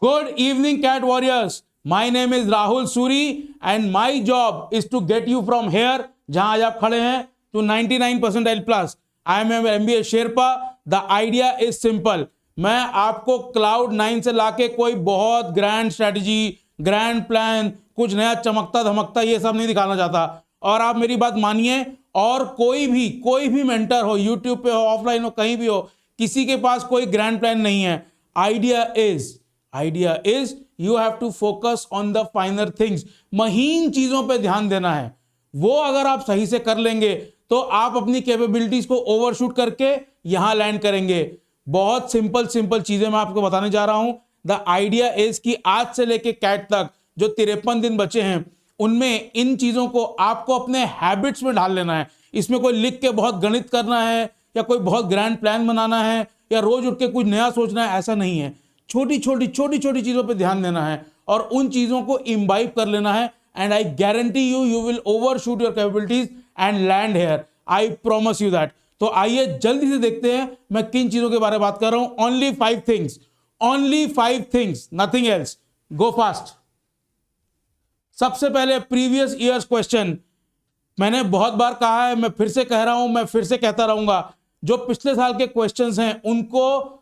Good evening, Cat Warriors. My name is Rahul Suri and my job is to get you from here, जहां आज आप खड़े हैं, to 99 percentile plus. I am an MBA Sherpa. The idea is simple. मैं आपको cloud 9 से लाके कोई बहुत ग्रैंड स्ट्रेटजी, ग्रैंड प्लान, कुछ नया चमकता धमकता ये सब नहीं दिखाना चाहता. और आप मेरी बात मानिए, और कोई भी मेंटर हो, यूट्यूब पे हो, ऑफलाइन हो, कहीं भी हो, किसी के पास कोई ग्रैंड प्लान नहीं है. Idea is you have to focus on the finer things. महीन चीजों पे ध्यान देना है. वो अगर आप सही से कर लेंगे तो आप अपनी कैपेबिलिटीज को ओवरशूट करके यहां लैंड करेंगे. बहुत सिंपल चीजें मैं आपको बताने जा रहा हूं. द आइडिया इज कि आज से लेके कैट तक जो 53 दिन बचे हैं, उनमें इन चीजों को आपको अपने हैबिट्स में ढाल लेना है. इसमें कोई लिख के बहुत गणित करना है या कोई बहुत ग्रैंड प्लान बनाना है या रोज उठ के कुछ नया सोचना है, ऐसा नहीं है. छोटी छोटी चीजों पे ध्यान देना है और उन चीजों को इम्बाइब कर लेना है. And I guarantee you will overshoot your capabilities and land here. I promise you that. तो आइए जल्दी से देखते हैं मैं किन चीजों के बारे में बात कर रहा हूं. Only 5 things, nothing else. गो फास्ट. सबसे पहले प्रीवियस ईयर्स क्वेश्चन. मैंने बहुत बार कहा है, मैं फिर से कह रहा हूं, मैं फिर से कहता रहूंगा, जो पिछले साल के क्वेश्चंस हैं उनको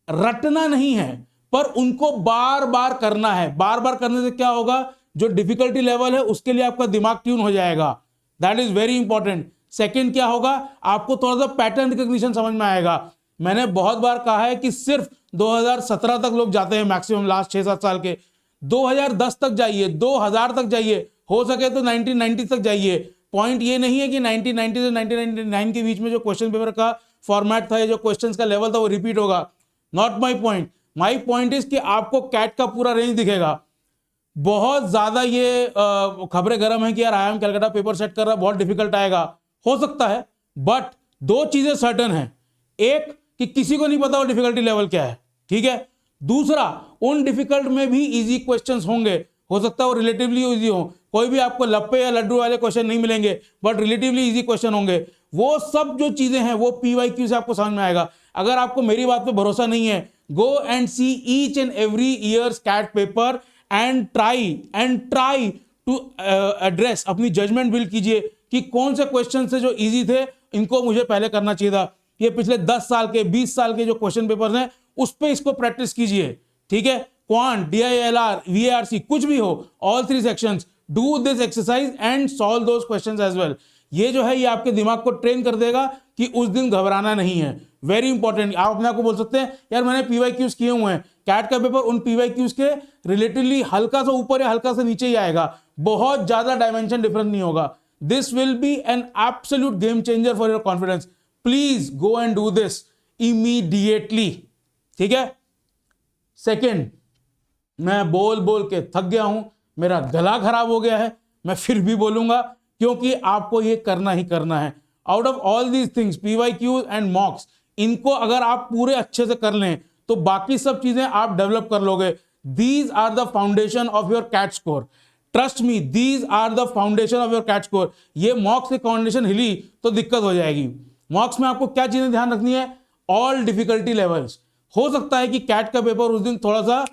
रटना नहीं है, पर उनको बार बार करना है. बार बार करने से क्या होगा, जो डिफिकल्टी लेवल है उसके लिए आपका दिमाग ट्यून हो जाएगा. That is very important. Second क्या होगा, आपको थोड़ा सा पैटर्न रिकॉग्निशन समझ में आएगा. मैंने बहुत बार कहा है कि सिर्फ 2017 तक लोग जाते हैं मैक्सिमम, लास्ट 6-7 साल के. 2010 तक जाइए, 2000 तक जाइए, हो सके तो 1990 तक जाइए. पॉइंट ये नहीं है कि 1990 से 1999 के बीच में जो क्वेश्चन पेपर का फॉर्मेट था या जो क्वेश्चंस का लेवल था वो रिपीट होगा. Not my point. My point is कि आपको कैट का पूरा रेंज दिखेगा. बहुत ज्यादा ये खबरें गर्म है कि यार IIM कलकत्ता पेपर सेट कर रहा, बहुत डिफिकल्ट आएगा, हो सकता है. बट 2 चीजें सर्टन है. एक कि किसी को नहीं पता वो डिफिकल्टी लेवल क्या है, ठीक है. दूसरा, उन डिफिकल्ट में भी इजी क्वेश्चंस होंगे. हो सकता है वो रिलेटिवली इजी हो. कोई भी आपको लप्पे या लड्डू वाले क्वेश्चन नहीं मिलेंगे, बट रिलेटिवली इजी क्वेश्चन होंगे. वो सब जो चीजें हैं वो PYQ से आपको समझ में आएगा. अगर आपको मेरी बात पे भरोसा नहीं है, go and see each and every years CAT paper and try to address. अपनी जजमेंट बिल्ड कीजिए कि कौन से क्वेश्चन से जो इजी थे इनको मुझे पहले करना चाहिए था. ये पिछले 10 साल के, 20 साल के जो क्वेश्चन पेपर हैं उस पर इसको प्रैक्टिस कीजिए, ठीक है. क्वांट, DILR, VARC, कुछ भी हो, all 3 sections, do this exercise and solve those questions as well. ये जो है ये आपके दिमाग को ट्रेन कर देगा कि उस दिन घबराना नहीं है. Very important. आप अपने आप को बोल सकते हैं यार मैंने PYQs किए हुए हैं. कैट का पेपर उन PYQs के रिलेटिवली हल्का सा ऊपर या हल्का सा नीचे ही आएगा. बहुत ज्यादा डायमेंशन डिफरेंस नहीं होगा. This will be an absolute game changer for your confidence. Please go and do this immediately, ठीक है. सेकेंड, मैं बोल के थक गया हूं, मेरा गला खराब हो गया है, मैं फिर भी बोलूंगा क्योंकि आपको ये करना ही करना है. Out of all these things, PYQ and मॉक्स, इनको अगर आप पूरे अच्छे से कर लें तो बाकी सब चीजें आप डेवलप कर लोगे. These are the foundation of your CAT score. Trust me, these are the foundation of your CAT score. ये मॉक्स की फाउंडेशन हिली तो दिक्कत हो जाएगी. मॉक्स में आपको क्या चीजें ध्यान रखनी है, ऑल डिफिकल्टी लेवल्स. हो सकता है कि कैट का पेपर उस दिन थोड़ा सा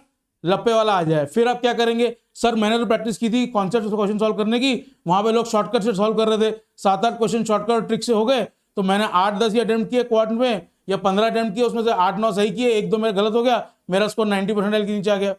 लप्पे वाला आ जाए. फिर आप क्या करेंगे, सर मैंने तो प्रैक्टिस की थी कॉन्सेप्ट से क्वेश्चन सॉल्व करने की, वहां पे लोग शॉर्टकट से सॉल्व कर रहे थे, 7-8 क्वेश्चन शॉर्टकट और ट्रिक से हो गए, तो मैंने 8-10 ही अटेम्प्ट किए क्वार्ट में, या 15 अटेम्प्ट किए, उसमें से 8-9 सही किए, 1-2 मेरा गलत हो गया, मेरा स्कोर 90% के नीचे आ गया.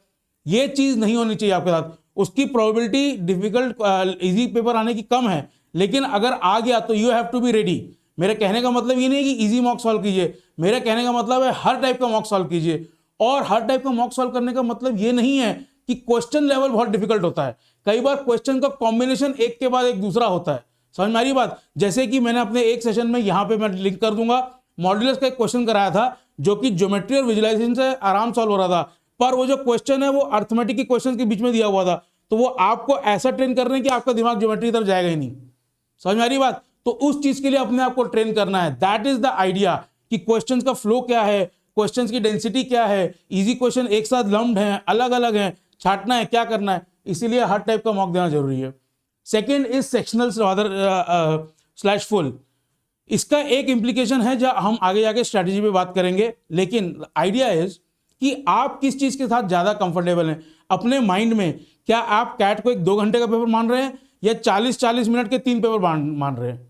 ये चीज नहीं होनी चाहिए आपके साथ. उसकी प्रोबेबिलिटी डिफिकल्ट इजी पेपर आने की कम है, लेकिन अगर आ गया तो you have to be ready. मेरे कहने का मतलब ये नहीं कि इजी मॉक सॉल्व कीजिए, मेरे कहने का मतलब है हर टाइप का मॉक सॉल्व कीजिए. और हर टाइप का मॉक सॉल्व करने का मतलब ये नहीं है कि क्वेश्चन लेवल बहुत डिफिकल्ट होता है. कई बार क्वेश्चन का कॉम्बिनेशन एक के बाद एक दूसरा होता है. समझ में आ रही बात. जैसे कि मैंने अपने एक सेशन में यहां पे मैं लिंक कर दूंगा, मॉड्यूलस का एक क्वेश्चन कराया था जो कि ज्योमेट्री और विजुअलाइजेशन से आराम सॉल्व हो रहा था, पर वो जो क्वेश्चन है वो अर्थमेटिक के क्वेश्चन के बीच में दिया हुआ था. तो वो आपको ऐसा ट्रेन कर रहे हैं कि आपका दिमाग ज्योमेट्री की तरफ जाएगा ही नहीं. समझ में आ रही बात. तो उस चीज के लिए अपने आप को ट्रेन करना है. दैट इज द आइडिया कि क्वेश्चन का फ्लो क्या है, क्वेश्चंस की डेंसिटी क्या है, इजी क्वेश्चन एक साथ लम्प्ड हैं, अलग अलग हैं, छांटना है, क्या करना है. इसीलिए हर टाइप का मॉक देना जरूरी है. Second is sectional slash full. इसका एक इंप्लीकेशन है जो हम आगे जाके स्ट्रैटेजी पे बात करेंगे, लेकिन आइडिया इज कि आप किस चीज के साथ ज्यादा कंफर्टेबल हैं अपने माइंड में। क्या आप कैट को एक 2 घंटे का पेपर मान रहे हैं या 40-40 मिनट के 3 पेपर मान रहे हैं?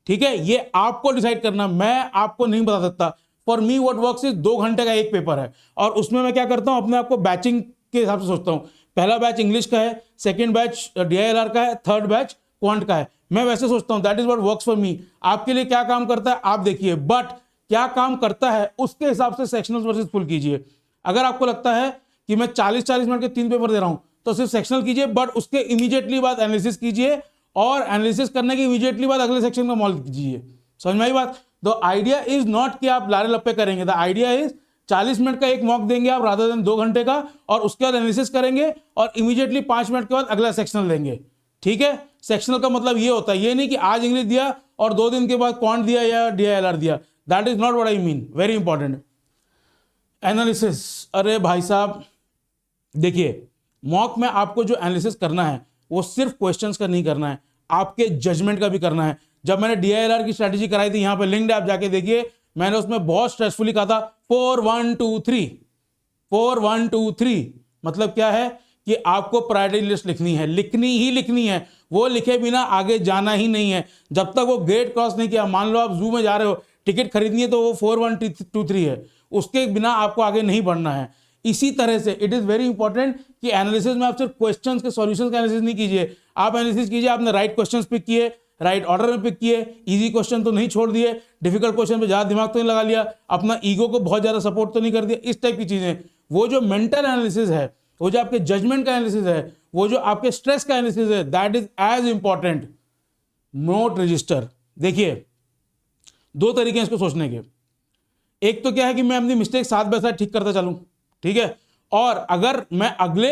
ठीक है, ये आपको डिसाइड करना, मैं आपको नहीं बता सकता। For me what works is 2 घंटे का एक पेपर है, और उसमें मैं क्या करता हूं, अपने आप को बैचिंग के हिसाब से सोचता हूं। पहला बैच इंग्लिश का है, सेकंड बैच DILR का है, थर्ड बैच क्वांट का है। मैं वैसे सोचता हूं, that is what works for me. आपके लिए क्या काम करता है आप देखिए, बट क्या काम करता है उसके हिसाब से सेक्शनल वर्सेस फुल कीजिए। अगर आपको लगता है कि मैं 40-40 मिनट के 3 पेपर दे रहा हूं तो सिर्फ सेक्शनल कीजिए, बट उसके इमीडिएटली बाद एनालिसिस कीजिए, और एनालिसिस करने के इमीडिएटली बाद अगले सेक्शन का मॉडल कीजिए। समझ में आई बात? द आइडिया इज नॉट कि आप लारे लप्पे करेंगे, द आइडिया इज 40 मिनट का एक मॉक देंगे आप रादर देन 2 घंटे का, और उसके बाद एनालिसिस करेंगे और इमीडिएटली 5 मिनट के बाद अगला सेक्शनल देंगे। ठीक है, सेक्शनल का मतलब ये होता है, ये नहीं कि आज इंग्लिश दिया और 2 दिन के बाद क्वांट दिया या DILR दिया। That is not what I mean. Very important analysis. अरे भाई साहब देखिए, मॉक में आपको जो एनालिसिस करना है वो सिर्फ क्वेश्चंस का नहीं करना है, आपके जजमेंट का भी करना है। जब मैंने DILR की स्ट्रेटेजी कराई थी, यहां पे लिंक्ड है, आप जाके देखिए, मैंने उसमें बहुत स्ट्रेसफुली कहा था 4 1 2 3 4 1 2 3। मतलब क्या है कि आपको प्रायोरिटी लिस्ट लिखनी है, लिखनी ही लिखनी है, वो लिखे बिना आगे जाना ही नहीं है। जब तक वो गेट क्रॉस नहीं किया, मान लो आप जू में जा रहे हो, टिकट खरीदनी है तो वो 4 1 2 3 है, उसके बिना आपको आगे नहीं बढ़ना है। इसी तरह से इट इज वेरी इंपॉर्टेंट कि एनालिसिस में आप सिर्फ क्वेश्चंस के सॉल्यूशंस का एनालिसिस नहीं कीजिए, आप एनालिसिस कीजिए आपने राइट क्वेश्चंस पिक किए, राइट ऑर्डर में पिक किए, इजी क्वेश्चन तो नहीं छोड़ दिए, डिफिकल्ट क्वेश्चन पे ज्यादा दिमाग तो नहीं लगा लिया, अपना ईगो को बहुत ज्यादा सपोर्ट तो नहीं कर दिया, इस टाइप की चीजें। वो जो मेंटल एनालिसिस है, वो जो आपके जजमेंट का एनालिसिस है, वो जो आपके स्ट्रेस का एनालिसिस है, that is as important. Note register. देखिए 2 तरीके हैं इसको सोचने के। एक तो क्या है कि मैं अपनी मिस्टेक साथ बाय साथ ठीक करता चलूं, ठीक है, और अगर मैं अगले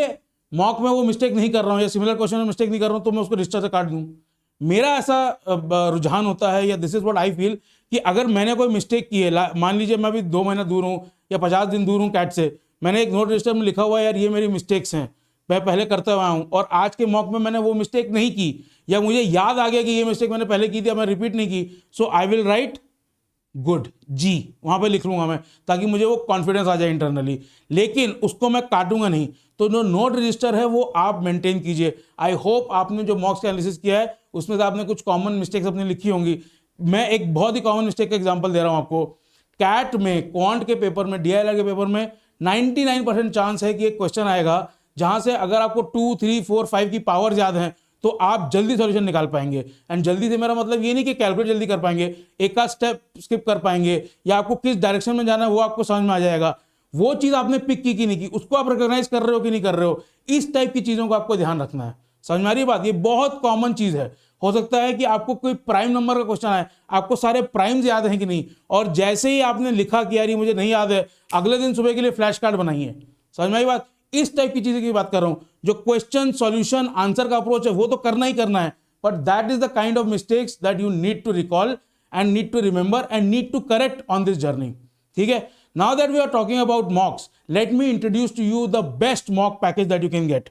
मॉक में वो मिस्टेक नहीं कर रहा हूं या सिमिलर क्वेश्चन में मिस्टेक नहीं कर रहा हूं तो मैं उसको रजिस्टर से काट दूं। मेरा ऐसा रुझान होता है, या this is what I feel, कि अगर मैंने कोई मिस्टेक की है, मान लीजिए मैं अभी 2 महीना दूर हूं या 50 दिन दूर हूं कैट से, मैंने एक नोट रजिस्टर में लिखा हुआ है यार ये मेरी मिस्टेक्स हैं, मैं पहले करता हुआ हूं, और आज के मॉक में मैंने वो मिस्टेक नहीं की, या मुझे याद आ गया कि ये मिस्टेक मैंने पहले की थी, मैं रिपीट नहीं की, सो आई विल राइट गुड जी, वहां पे लिख लूंगा मैं, ताकि मुझे वो कॉन्फिडेंस आ जाए इंटरनली, लेकिन उसको मैं काटूंगा नहीं। तो जो नोट रजिस्टर है वो आप मेंटेन कीजिए। आई होप आपने जो मॉक्स का एनालिसिस किया है उसमें से आपने कुछ कॉमन मिस्टेक्स अपनी लिखी होंगी। मैं एक बहुत ही कॉमन मिस्टेक का एग्जांपल दे रहा हूं आपको। कैट में, क्वांट के पेपर में, DILR के पेपर में 99% चांस है कि एक क्वेश्चन आएगा जहां से अगर आपको 2 3 4 5 की पावर याद है तो आप जल्दी सॉल्यूशन निकाल पाएंगे। एंड जल्दी से मेरा मतलब ये नहीं कि कैलकुलेट जल्दी कर पाएंगे, एक आध स्टेप स्किप कर पाएंगे, या आपको किस डायरेक्शन में जाना है वो आपको समझ में आ जाएगा। वो चीज आपने पिक की कि नहीं की, उसको आप रिकॉग्नाइज कर रहे हो कि नहीं कर रहे हो, इस टाइप की चीजों को आपको ध्यान रखना है। समझ में आ रही बात? ये बहुत कॉमन चीज है। हो सकता है कि आपको कोई प्राइम नंबर का क्वेश्चन आए, आपको सारे प्राइम्स याद हैं कि नहीं, और जैसे ही आपने लिखा कि यार ये मुझे नहीं याद है, अगले दिन सुबह के लिए फ्लैश कार्ड बनाइए। समझ में आई बात? इस टाइप की चीजें की बात कर रहा हूं। जो क्वेश्चन सॉल्यूशन आंसर का अप्रोच है वो तो करना ही करना है, but that is the kind of mistakes that you need to recall and need to remember and need to correct on this journey. ठीक है, now that we are talking about mocks, let me introduce to you the best mock package that you can get.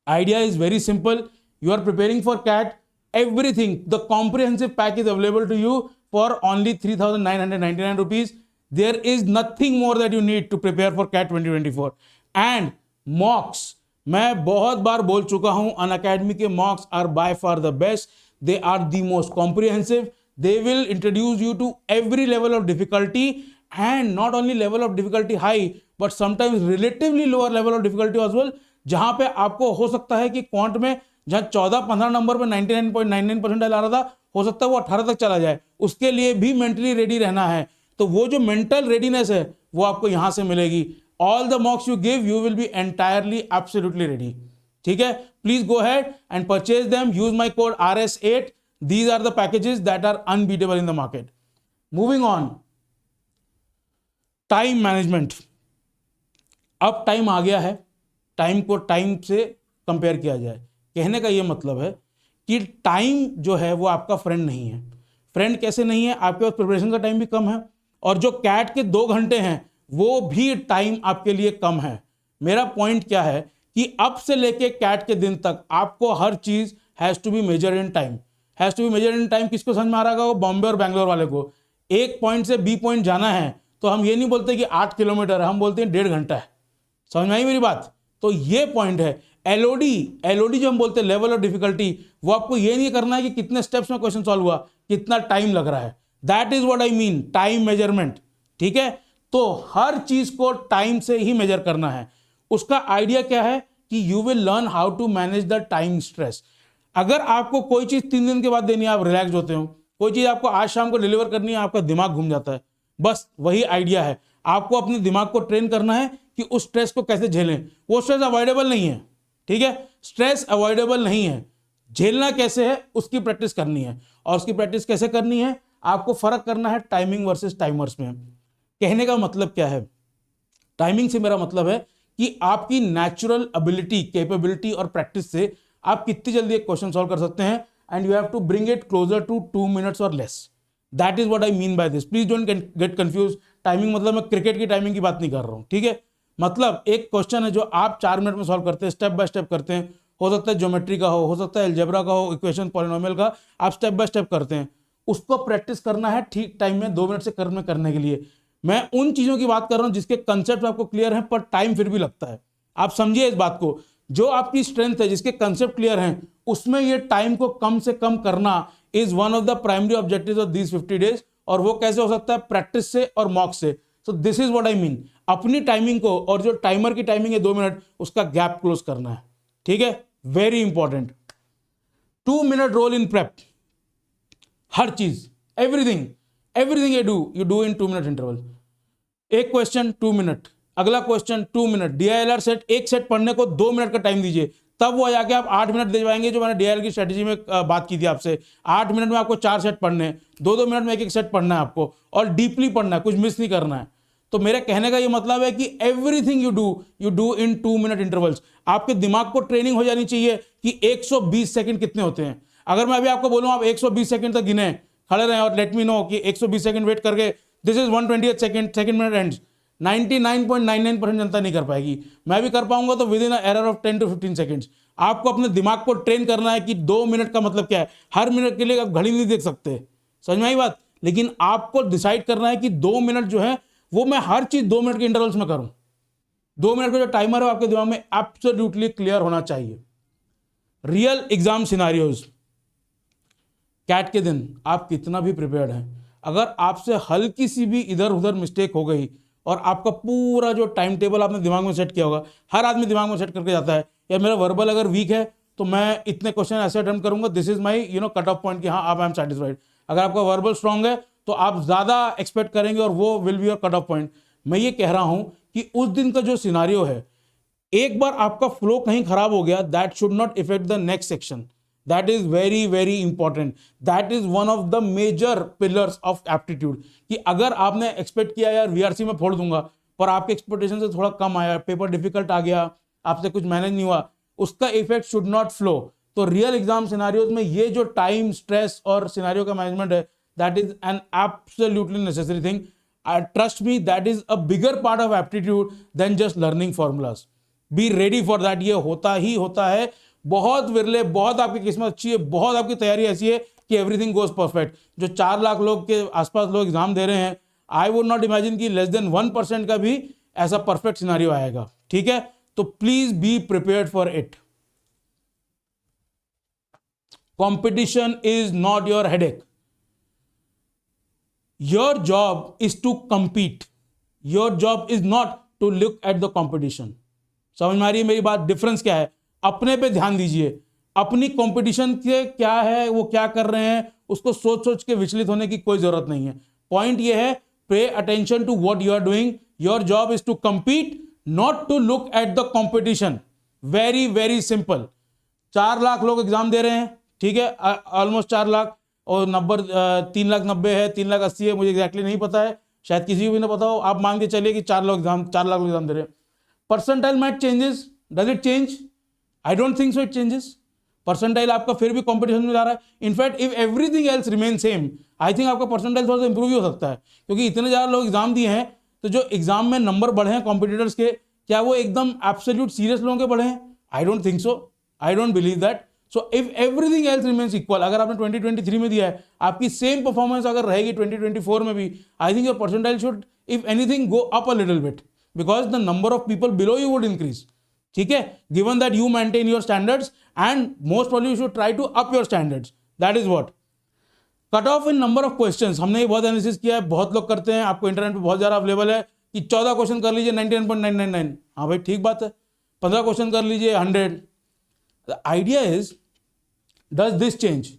Idea is very simple. You are preparing for CAT. Everything, the comprehensive pack is available to you for only 3,999 rupees. There is nothing more that you need to prepare for CAT 2024. And mocks, मैं बहुत बार बोल चुका हूं, Unacademy के mocks are by far the best. They are the most comprehensive. They will introduce you to every level of difficulty, and not only level of difficulty high, but sometimes relatively lower level of difficulty as well. जहां पे आपको हो सकता है कि quant में जहां 14-15 number पर 99.99% आ रहा था, हो सकता है वो 18 तक चला जाए, उसके लिए भी मेंटली रेडी रहना है। तो वो जो मेंटल रेडीनेस है वो आपको यहां से मिलेगी। All the mocks you give, you will be entirely absolutely ready. ठीक है, please go ahead and purchase them, use my code RS8। These are the packages that are unbeatable in the market. Moving on, time management. अब time आ गया है, time को time से compare किया जाए। कहने का यह मतलब है कि टाइम जो है वो आपका फ्रेंड नहीं है। फ्रेंड कैसे नहीं है? आपके पास प्रिपरेशन का टाइम भी कम है, और जो कैट के 2 घंटे हैं वो भी टाइम आपके लिए कम है। मेरा पॉइंट क्या है कि अब से लेके कैट के दिन तक आपको हर चीज has to be measured in time. Has to be measured in time किसको समझ में आ रहा होगा? बॉम्बे और बैंगलोर वाले को। एक पॉइंट से बी पॉइंट जाना है तो हम ये नहीं बोलते कि 8 किलोमीटर है, हम बोलते हैं 1.5 घंटा है। समझ में आई मेरी बात? तो ये पॉइंट है। एलओडी जो हम बोलते हैं लेवल ऑफ डिफिकल्टी, वो आपको ये नहीं करना है कि कितने स्टेप्स में क्वेश्चन सॉल्व हुआ, कितना टाइम लग रहा है। That is what I mean, time measurement. ठीक है, तो हर चीज को टाइम से ही मेजर करना है। उसका आइडिया क्या है कि you will learn how to manage the time stress. अगर आपको कोई चीज 3 दिन के बाद देनी है, आप रिलैक्स होते हो, कोई चीज आपको आज शाम को डिलीवर करनी है, आपका दिमाग घूम जाता है। बस वही आइडिया है, आपको अपने दिमाग को ट्रेन करना है कि उस स्ट्रेस को कैसे झेलें। वो स्ट्रेस अवॉइडेबल नहीं है, ठीक है, स्ट्रेस अवॉइडेबल नहीं है, झेलना कैसे है उसकी प्रैक्टिस करनी है। और उसकी प्रैक्टिस कैसे करनी है, आपको फर्क करना है टाइमिंग वर्सेस टाइमर्स में। कहने का मतलब क्या है, टाइमिंग से मेरा मतलब है कि आपकी नेचुरल एबिलिटी, कैपेबिलिटी और प्रैक्टिस से आप कितनी जल्दी एक क्वेश्चन सॉल्व कर सकते हैं, and you have to bring it closer to 2 minutes और लेस। That is what I mean by this. Please don't get confuse. Timing मतलब मैं क्रिकेट की टाइमिंग की बात नहीं कर रहा हूं, ठीक है। मतलब एक क्वेश्चन है जो आप 4 मिनट में सॉल्व करते हैं, स्टेप बाय स्टेप करते हैं, हो सकता है ज्योमेट्री का हो सकता है अलजेब्रा का हो, इक्वेशन पॉलिनोमियल का, आप स्टेप बाय स्टेप करते हैं। उसको प्रैक्टिस करना है ठीक टाइम में 2 मिनट से करने के लिए। मैं उन चीजों की बात कर रहा हूं जिसके कंसेप्ट आपको क्लियर है पर टाइम फिर भी लगता है। आप समझिए इस बात को, जो आपकी स्ट्रेंथ है, जिसके कंसेप्ट क्लियर हैं, उसमें ये टाइम को कम से कम करना is one of the primary objectives of these 50 days. और वो कैसे हो सकता है, प्रैक्टिस से और मॉक से। So this is what I mean, अपनी टाइमिंग को और जो टाइमर की टाइमिंग है 2 मिनट, उसका गैप क्लोज करना है, ठीक है, very important. 2 minute role in prep, हर चीज, everything you do in 2 minute interval. एक क्वेश्चन 2 मिनट, अगला क्वेश्चन 2 मिनट, डीआईएलआर सेट, एक सेट पढ़ने को 2 मिनट का टाइम दीजिए, तब वो जाके आप 8 मिनट दे पाएंगे। जो मैंने डीआईएल की स्ट्रेटेजी में बात की थी आपसे, 8 मिनट में आपको 4 सेट पढ़ने हैं, 2-2 मिनट में एक सेट पढ़ना है आपको, और डीपली पढ़ना है, कुछ मिस नहीं करना है। तो मेरे कहने का ये मतलब है कि everything you do in 2 minute intervals. आपके दिमाग को ट्रेनिंग हो जानी चाहिए कि 120 सेकंड कितने होते हैं। अगर मैं अभी आपको बोलूं आप 120 सेकंड तक गिने, खड़े रहें और लेट मी नो कि 120 सेकंड वेट करके this is 120 second minute ends, 99.99% जनता नहीं कर पाएगी। मैं भी कर पाऊंगा तो with in error of 10 to 15 seconds. आपको अपने दिमाग को ट्रेन करना है कि 2 मिनट का मतलब क्या है। हर मिनट के लिए आप घड़ी नहीं देख सकते, समझ में आई बात, लेकिन आपको डिसाइड करना है कि 2 मिनट जो है वो मैं हर चीज 2 मिनट के इंटरवल्स में करूं। 2 मिनट का जो टाइमर है आपके दिमाग में एब्सोल्युटली क्लियर होना चाहिए। रियल एग्जाम सिनारियोज, कैट के दिन आप कितना भी प्रिपेयर्ड हैं, अगर आपसे हल्की सी भी इधर उधर मिस्टेक हो गई और आपका पूरा जो टाइम टेबल आपने दिमाग में सेट किया होगा, हर आदमी दिमाग में सेट करके जाता है, या मेरा वर्बल अगर वीक है तो मैं इतने क्वेश्चन ऐसे अटेम्प्ट करूंगा, this is my cut off point कि हाँ अब आई एम सेटिस्फाइड। अगर आपका वर्बल स्ट्रांग है तो आप ज्यादा एक्सपेक्ट करेंगे और वो will be your cut off point. मैं ये कह रहा हूं कि उस दिन का जो सिनारियो है, एक बार आपका फ्लो कहीं खराब हो गया, that should not effect the next section. That is very very important. That is one of the major pillars of aptitude. कि अगर आपने एक्सपेक्ट किया यार वीआरसी में फोड़ दूंगा, पर आपके एक्सपेक्टेशन से थोड़ा कम आया, पेपर डिफिकल्ट आ गया, आपसे कुछ मैनेज नहीं हुआ, उसका इफेक्ट शुड नॉट फ्लो। तो रियल एग्जाम सिनारियोज में ये जो टाइम, स्ट्रेस और सिनारियो का मैनेजमेंट है, that is an absolutely necessary thing. Trust me, that is a bigger part of aptitude than just learning formulas. Be ready for that. ये होता ही होता है, बहुत विरले, बहुत आपकी किस्मत अच्छी है, बहुत आपकी तैयारी ऐसी है कि एवरीथिंग गोज परफेक्ट। जो 4 लाख लोग के आसपास लोग एग्जाम दे रहे हैं, आई वुड नॉट इमेजिन कि लेस देन 1% का भी ऐसा परफेक्ट सिनारियो आएगा, ठीक है। तो please be prepared for it. Competition is not your headache, your job is to compete, your job is not to look at the competition. समझ में आ रही है मेरी बात? डिफरेंस क्या है? अपने पे ध्यान दीजिए, अपनी कंपटीशन के क्या है, वो क्या कर रहे हैं, उसको सोच सोच के विचलित होने की कोई जरूरत नहीं है। पॉइंट ये है, pay attention to what you are doing, your job is to compete, not to look at the competition. Very very simple. 4 lakh लोग एग्जाम दे रहे हैं, ठीक है, ऑलमोस्ट 4 लाख, और नंबर 3,90,000 है, 3,80,000 है, मुझे एग्जैक्टली नहीं पता है, शायद किसी को भी ना पता हो। आप मान के चलिए कि 4 लाख लोग एग्जाम दे रहे हैं। Percentile match changes, does it change? I don't think so it changes. Percentile आपका फिर भी कंपटीशन में जा रहा है। In fact if everything else remain same, I think आपका परसेंटाइल थोड़ा सा इंप्रूव ही हो सकता है, क्योंकि इतने ज़्यादा लोग एग्जाम दिए हैं, तो जो एग्जाम में नंबर बढ़े हैं कॉम्पिटिटर्स के, क्या वो एकदम एब्सोल्यूट सीरियस लोगों के बढ़े हैं? I don't think so, I don't believe that. So if everything else remains equal, अगर आपने 2023 में दिया है, आपकी सेम परफॉर्मेंस अगर रहेगी 2024 में भी, I think your percentile should if anything go up a little bit, because the number of people below you would increase. ठीक है, given that you maintain your standards and most probably you should try to up your standards. That is what. Cut off in number of questions, हमने ये बहुत analysis किया है, बहुत लोग करते हैं, आपको इंटरनेट पे बहुत ज़्यादा अवेलेबल है कि 14 क्वेश्चन कर लीजिए 99.999. हाँ भाई ठीक बात है. 15 क्वेश्चन कर लीजिए 100. The idea is, does this change?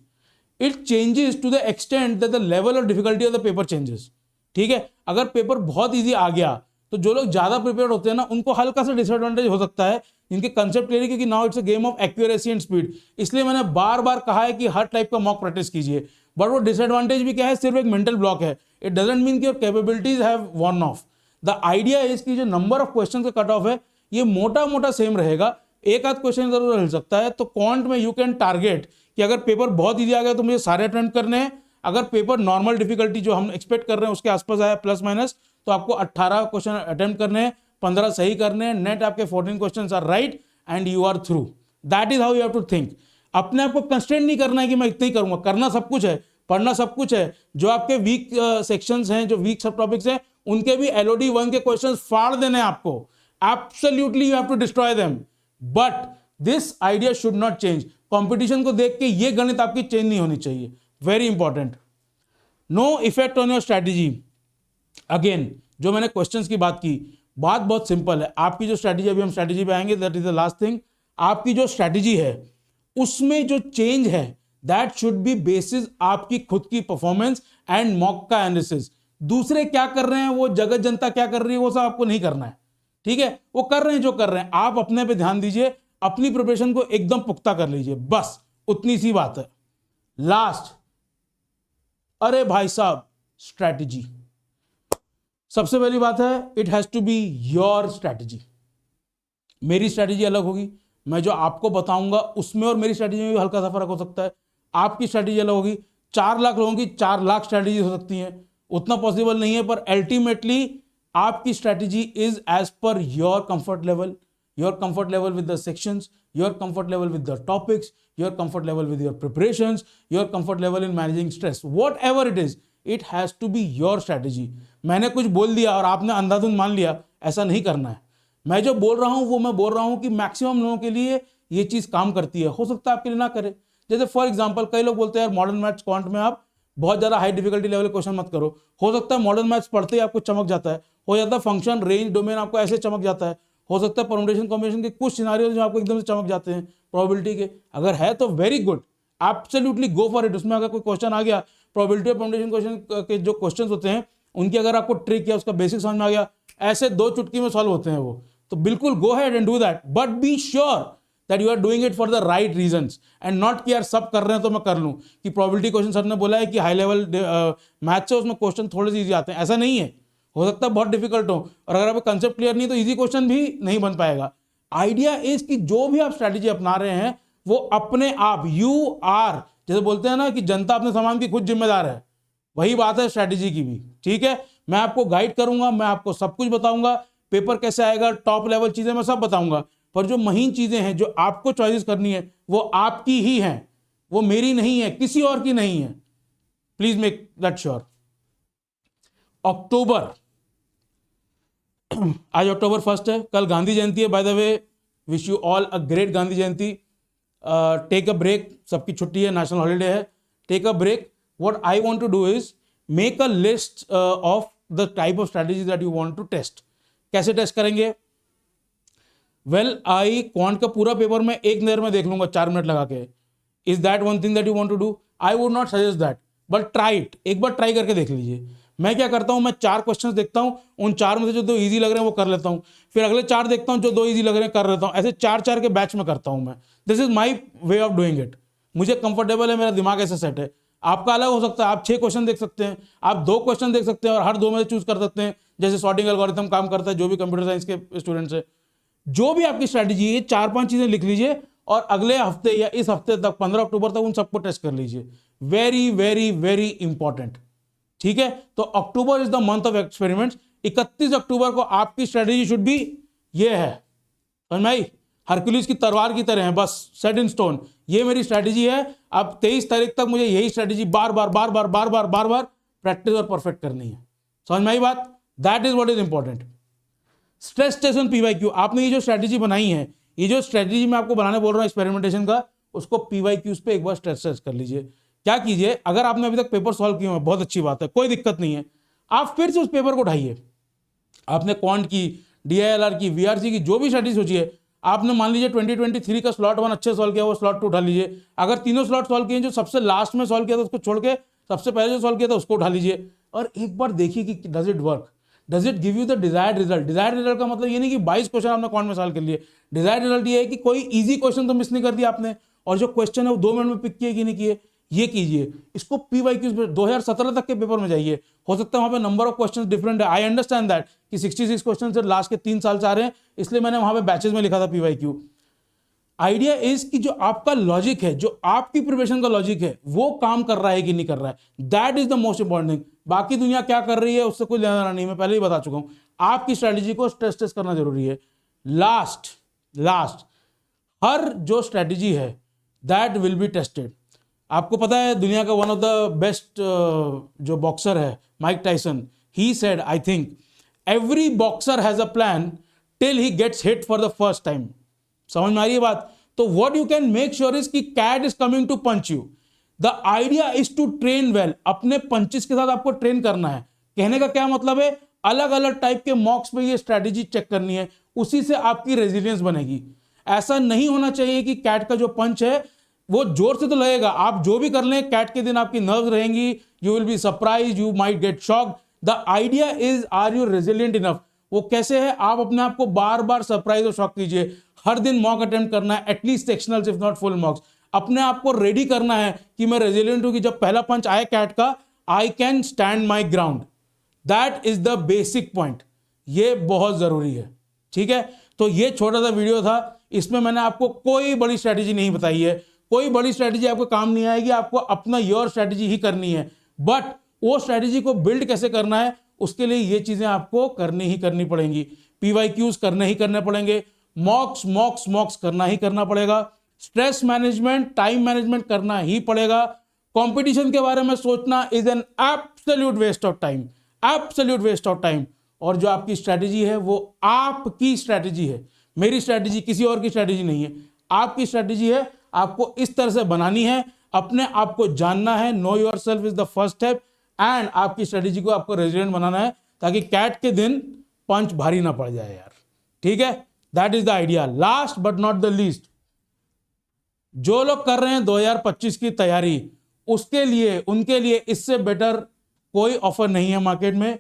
It changes to the extent that the level of difficulty of the paper changes. ठीक है, अगर पेपर बहुत ईजी आ गया तो जो लोग ज्यादा प्रिपेयर होते हैं ना, उनको हल्का सा डिसएडवांटेज हो सकता है, इनके कंसेप्ट क्लियर है, क्योंकि now it's a game of accuracy and speed. इसलिए मैंने बार बार कहा है कि हर टाइप का मॉक प्रैक्टिस कीजिए. बट वो डिसएडवांटेज भी क्या है, सिर्फ एक मेंटल ब्लॉक है. इट डजंट मीन कि your capabilities have worn off. The idea is कि जो नंबर ऑफ क्वेश्चन का कट ऑफ है ये मोटा मोटा सेम रहेगा. एक आध क्वेश्चन जरूर हिल सकता है. तो क्वांट में यू कैन टारगेट कि अगर पेपर बहुत ईजी आ गया तो मुझे सारे अटेम्प्ट करने हैं. अगर पेपर नॉर्मल डिफिकल्टी जो हम एक्सपेक्ट कर रहे हैं उसके आसपास आया प्लस माइनस, तो आपको 18 क्वेश्चन अटेम्प्ट करने हैं, 15 सही करने हैं, नेट आपके 14 questions are right and you are through. That is how you have to think. अपने आप को कंस्ट्रेंट नहीं करना है कि मैं इतना ही करूंगा. करना सब कुछ है, पढ़ना सब कुछ है. जो आपके वीक सेक्शंस हैं, जो वीक सब टॉपिक्स हैं, उनके भी LOD 1 के क्वेश्चंस फाड़ देने हैं आपको. Absolutely you have to destroy them. But this idea should not change. Competition को देख के ये गणित आपकी चेंज नहीं होनी चाहिए. Very important. No effect on your strategy. Again जो मैंने क्वेश्चंस की बात की, बात बहुत सिंपल है. आपकी जो स्ट्रैटेजी, अभी हम स्ट्रैटेजी पे आएंगे, that is the last thing. आपकी जो स्ट्रैटेजी है उसमें जो चेंज है दैट शुड बी बेसिस आपकी खुद की परफॉर्मेंस एंड मॉक का एनालिसिस. दूसरे क्या कर रहे हैं, वो जगत जनता क्या कर रही है, वो सब आपको नहीं करना है. ठीक है, वो कर रहे हैं जो कर रहे हैं, आप अपने पे ध्यान दीजिए, अपनी प्रिपरेशन को एकदम पुख्ता कर लीजिए. बस उतनी सी बात है. लास्ट, अरे भाई साहब, स्ट्रैटेजी. सबसे पहली बात है, it has to be your strategy. मेरी स्ट्रैटेजी अलग होगी. मैं जो आपको बताऊंगा उसमें और मेरी स्ट्रैटेजी में भी हल्का सा फर्क हो सकता है. आपकी स्ट्रैटेजी अलग होगी. 4 लाख लोगों की 4 लाख स्ट्रैटेजी हो सकती हैं. उतना पॉसिबल नहीं है, पर अल्टीमेटली आपकी strategy is as per your comfort level. Your comfort level with the sections, your comfort level with the topics, your comfort level with your preparations, your comfort level in managing stress. Whatever it is, it has to be your strategy. मैंने कुछ बोल दिया और आपने अंधाधुंध मान लिया, ऐसा नहीं करना है. मैं जो बोल रहा हूं वो मैं बोल रहा हूं कि मैक्सिमम लोगों के लिए ये चीज काम करती है. हो सकता है आपके लिए ना करे. जैसे फॉर एग्जांपल, कई लोग बोलते हैं यार मॉडर्न मैथ्स क्वांट में आप बहुत ज्यादा हाई डिफिकल्टी लेवल क्वेश्चन मत करो. हो सकता है मॉडर्न मैथ्स पढ़ते ही आपको चमक जाता है. हो जाता है फंक्शन, रेंज, डोमेन आपको ऐसे चमक जाता है. हो सकता है परम्यूटेशन कॉम्बिनेशन के कुछ सिनारियो जो आपको एकदम से चमक जाते हैं प्रोबेबिलिटी के. अगर है तो very good, absolutely go for it. उसमें अगर कोई क्वेश्चन आ गया, प्रोबेबिलिटी और परम्यूटेशन क्वेश्चन के जो क्वेश्चन होते हैं उनकी अगर आपको ट्रिक या उसका बेसिक समझ में आ गया, ऐसे 2 चुटकी में सॉल्व होते हैं वो, तो बिल्कुल go ahead and do that. But be sure that you are doing it for the right reasons and not कि यार सब कर रहे हैं तो मैं कर लूं. कि प्रोबेबिलिटी क्वेश्चन सर ने बोला है कि हाई लेवल मैथ्स है, उसमें क्वेश्चन थोड़े से ईजी आते हैं. ऐसा नहीं है. हो सकता है बहुत डिफिकल्ट हो, और अगर आपको कंसेप्ट क्लियर नहीं तो ईजी क्वेश्चन भी नहीं बन पाएगा. आइडिया इज कि जो भी आप स्ट्रैटेजी अपना रहे हैं वो अपने आप, यू आर, जैसे बोलते हैं ना कि जनता अपने सामान की खुद जिम्मेदार है, वही बात है स्ट्रैटेजी की भी. ठीक है, मैं आपको गाइड करूंगा, मैं आपको सब कुछ बताऊंगा, पेपर कैसे आएगा, टॉप लेवल चीजें मैं सब बताऊंगा. पर जो महीन चीजें हैं जो आपको चॉइस करनी है वो आपकी ही हैं, वो मेरी नहीं है, किसी और की नहीं है. Please make that sure. October, आज अक्टूबर 1 है, कल गांधी जयंती है. By the way, wish you all a great Gandhi Jayanti. Take a break, सबकी छुट्टी है, नेशनल हॉलीडे है. Take a break. What I want to do is make a list of the type of strategy that you want to test. कैसे test करेंगे? Well, I quant का पूरा paper मैं एक नजर में देख लूंगा 4 मिनट लगा के. Is that one thing that you want to do? I would not suggest that, but try it. एक बार ट्राई करके देख लीजिए. मैं क्या करता हूं, मैं 4 क्वेश्चंस देखता हूं, उन 4 में से जो 2 इजी लग रहे हैं वो कर लेता हूं, फिर अगले 4 देखता हूं, जो 2 इजी लग रहे हैं कर लेता हूं. ऐसे 4-4 के बैच में करता हूं मैं. This is my way of doing it. मुझे कंफर्टेबल है, मेरा दिमाग ऐसे सेट है. आपका अलग हो सकता है. आप 6 क्वेश्चन देख सकते हैं, आप 2 क्वेश्चन देख सकते हैं और हर 2 में से चूज कर सकते हैं, जैसे सॉर्टिंग एल्गोरिथम काम करता है जो भी कंप्यूटर साइंस के स्टूडेंट्स है. जो भी आपकी स्ट्रैटेजी है, 4-5 चीजें लिख लीजिए और अगले हफ्ते या इस हफ्ते तक 15 अक्टूबर तक उन सबको टेस्ट कर लीजिए. Very very very important. ठीक है, तो October is the month of experiments. 31 अक्टूबर को आपकी स्ट्रैटेजी शुड बी ये है. समझ में आई? हरकुलिस की तलवार की तरह है, बस सेट इन स्टोन. ये मेरी स्ट्रैटेजी है. अब 23 तारीख तक मुझे यही स्ट्रैटेजी बार बार बार बार बार बार बार बार प्रैक्टिस और परफेक्ट करनी है. समझ में आई बात? That is what is important. Stress test on PYQ, आपने ये जो स्ट्रेटेजी बनाई है, ये जो स्ट्रेटेजी मैं आपको बनाने बोल रहा हूँ एक्सपेरिमेंटेशन का, उसको पीवाईक्यूज पे एक बार स्ट्रेस टेस्ट कर लीजिए। क्या कीजिए, अगर आपने अभी तक पेपर सॉल्व किए हैं बहुत अच्छी बात है, कोई दिक्कत नहीं है, आप फिर से उस पेपर को उठाइए। आपने क्वांट की, डीआईएलआर की, वीआरसी की, जो भी स्ट्रेटेजी सोची है, आपने मान लीजिए 2023 का स्लॉट 1 अच्छे सॉल्व किया, वो स्लॉट 2 उठा लीजिए। अगर तीनों स्लॉट सॉल्व किए, जो सबसे लास्ट में सॉल्व किया था उसको छोड़ के सबसे पहले जो सॉल्व किया था उसको उठा लीजिए, और एक बार देखिए कि does it work, does it give you the desired result. Desired result का मतलब ये नहीं कि 22 क्वेश्चन आपने क्वांट में सॉल्व कर लिए, डिजायर्ड रिजल्ट ये है कि कोई इजी क्वेश्चन तो मिस नहीं कर दिया आपने, और जो क्वेश्चन है वो 2 मिनट में पिक किए कि नहीं किए, ये कीजिए। इसको पीवाईक्यूज पे 2017 तक के पेपर में जाइए, हो सकता है वहां पे नंबर ऑफ क्वेश्चंस डिफरेंट है, आई अंडरस्टैंड दैट कि 66 क्वेश्चन से लास्ट के 3 साल से आ रहे हैं, इसलिए मैंने वहां पे बैचेस में लिखा था पीवाईक्यू। आइडिया इज कि जो आपका लॉजिक है, जो आपकी प्रिपरेशन का लॉजिक है, वो काम कर रहा है कि नहीं कर रहा है, that is the most important thing. बाकी दुनिया क्या कर रही है उससे कोई लेना देना नहीं, मैं पहले ही बता चुका हूं। आपकी स्ट्रेटेजी को स्ट्रेस टेस्ट करना जरूरी है। लास्ट हर जो स्ट्रेटेजी है दैट विल बी टेस्टेड। आपको पता है दुनिया का वन ऑफ द बेस्ट जो बॉक्सर है Mike Tyson, he said I think every boxer has a plan till he gets hit for the first time. समझ में आ रही है बात? तो what you can make sure is कि CAT is coming to punch you, the idea is to train well. अपने punches के साथ आपको ट्रेन करना है। कहने का क्या मतलब है, अलग अलग टाइप के मॉक्स पे ये स्ट्रेटेजी चेक करनी है, उसी से आपकी रेजिलियंस बनेगी। ऐसा नहीं होना चाहिए कि कैट का जो पंच है वो जोर से तो लगेगा, आप जो भी कर लें कैट के दिन आपकी नर्व्स रहेंगी, you will be surprise, you might get shocked. The idea is are you resilient enough. वो कैसे है, आप अपने आप को बार बार सरप्राइज और शॉक कीजिए। हर दिन मॉक अटेम्प्ट करना है, at least sectionals if not full mocks. अपने आप को रेडी करना है कि मैं रेजिलियंट हूं, कि जब पहला पंच आए कैट का, I can stand my ground. That is the basic point, ये बहुत जरूरी है। ठीक है, तो ये छोटा सा वीडियो था, इसमें मैंने आपको कोई बड़ी स्ट्रैटेजी नहीं बताई है, कोई बड़ी स्ट्रैटेजी आपको काम नहीं आएगी, आपको अपना योर स्ट्रैटेजी ही करनी है। बट वो स्ट्रैटेजी को बिल्ड कैसे करना है, उसके लिए ये चीजें आपको करनी ही करनी पड़ेंगी। पीवाईक्यूज करने ही करने पड़ेंगे, मॉक्स करना ही करना पड़ेगा, स्ट्रेस मैनेजमेंट, टाइम मैनेजमेंट करना ही पड़ेगा। कंपटीशन के बारे में सोचना is an absolute waste of time, absolute waste of time. और जो आपकी स्ट्रैटेजी है वो आपकी स्ट्रैटेजी है, मेरी स्ट्रैटेजी किसी और की स्ट्रैटेजी नहीं है, आपकी स्ट्रैटेजी है। आपको इस तरह से बनानी है, अपने आप को जानना है, no yourself is the first step, and आपकी स्ट्रैटेजी को आपको रेजिलिएंट बनाना है ताकि कैट के दिन पंच भारी ना पड़ जाए यार। ठीक है, that is the idea. Last but not the least, जो लोग कर रहे हैं 2025 की तैयारी, उसके लिए, उनके लिए इससे बेटर कोई ऑफर नहीं है मार्केट में।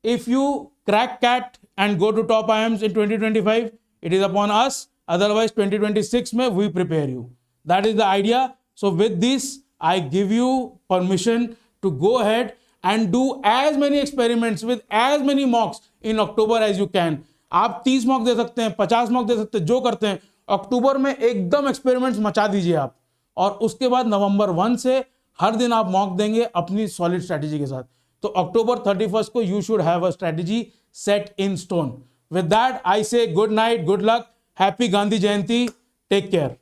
If you crack CAT and go to top IIMs in 2025, it is upon us, otherwise 2026 में we prepare you. That is the idea. So with this I give you permission to go ahead and do as many experiments with as many mocks in October as you can. आप 30 mock दे सकते हैं, 50 mock दे सकते हैं, जो करते हैं अक्टूबर में एकदम एक्सपेरिमेंट्स मचा दीजिए आप, और उसके बाद नवंबर 1 से हर दिन आप मॉक देंगे अपनी सॉलिड स्ट्रैटेजी के साथ। तो अक्टूबर 31 को you should have a strategy set in stone. With that I say good night, good luck, happy Gandhi Jayanti, take care.